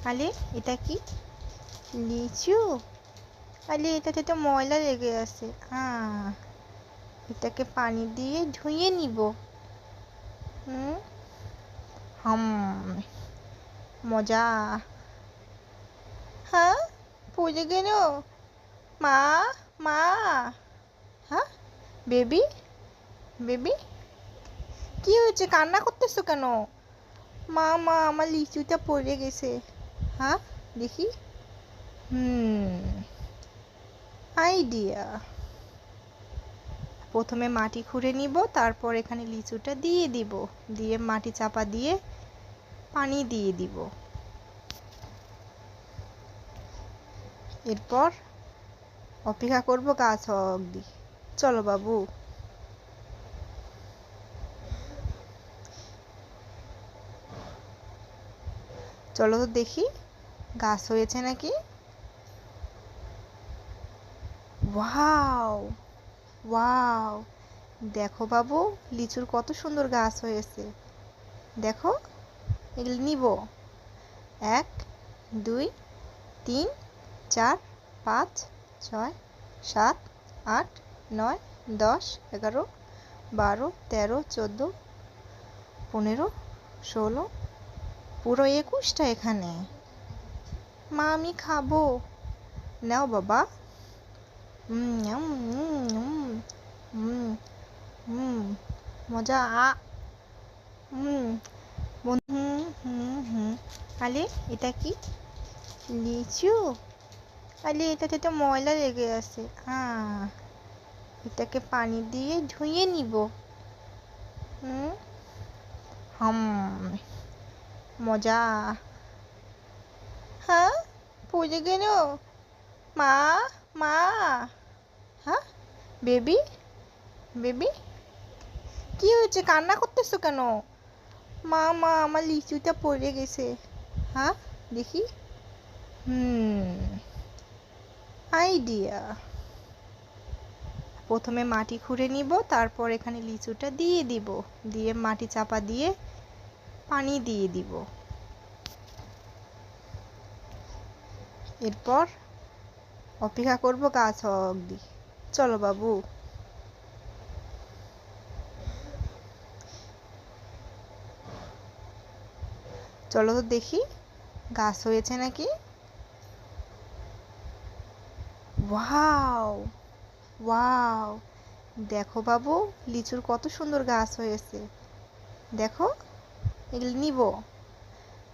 আলে এটা কি লিচু? আলে এটাতে তো ময়লা লেগে আছে। এটাকে পানি দিয়ে ধুয়ে নিব। হাম, মজা। হ্যাঁ, পড়ে গেল। মা, মা। হ্যাঁ, বেবি, বেবি, কি হয়েছে? কান্না করতেছো কেন? মা, মা, আমার লিচুটা পড়ে গেছে। হ্যাঁ, দেখি। আইডিয়া। প্রথমে মাটি খুঁড়ে নিব, তারপর এখানে লিচুটা দিয়ে দিব, দিয়ে মাটি চাপা দিয়ে পানি দিয়ে দিব। এরপর অপেক্ষা করব গাছ হওয়া অবধি। চলো বাবু। চলো তো দেখি গাছ হয়েছে নাকি। ওয়াও, ওয়াও, দেখো বাবু, লিচুর কত সুন্দর গাছ হয়েছে। দেখো, এগুলো নিব। 1 2 3 4 5 6 7 8 9 10 11 12 13 14 15 16, পুরো 21টা এখানে। মা, আমি খাবো। নাও বাবা। মজা। আলে এটা কি লিচু? আলে এটাতে তো ময়লা লেগে আছে। এটাকে পানি দিয়ে ধুয়ে নিব। হাম, মজা। হ্যাঁ, পড়ে গেল। মা, মা। হ্যাঁ, বেবি, বেবি, কি হয়েছে? কান্না করতেছো কেন? মা, মা, আমার লিচুটা পড়ে গেছে। হ্যাঁ, দেখি। আইডিয়া। প্রথমে মাটি খুঁড়ে নিব, তারপর এখানে লিচুটা দিয়ে দিব, দিয়ে মাটি চাপা দিয়ে পানি দিয়ে দিব। এরপর অপেক্ষা করব গাছ হওয়া অবধি। চলো বাবু। চলো তো দেখি গাছ হয়েছে নাকি। ওয়াও, ওয়াও, দেখো বাবু, লিচুর কত সুন্দর গাছ হয়েছে। দেখো, এগুলো নিব।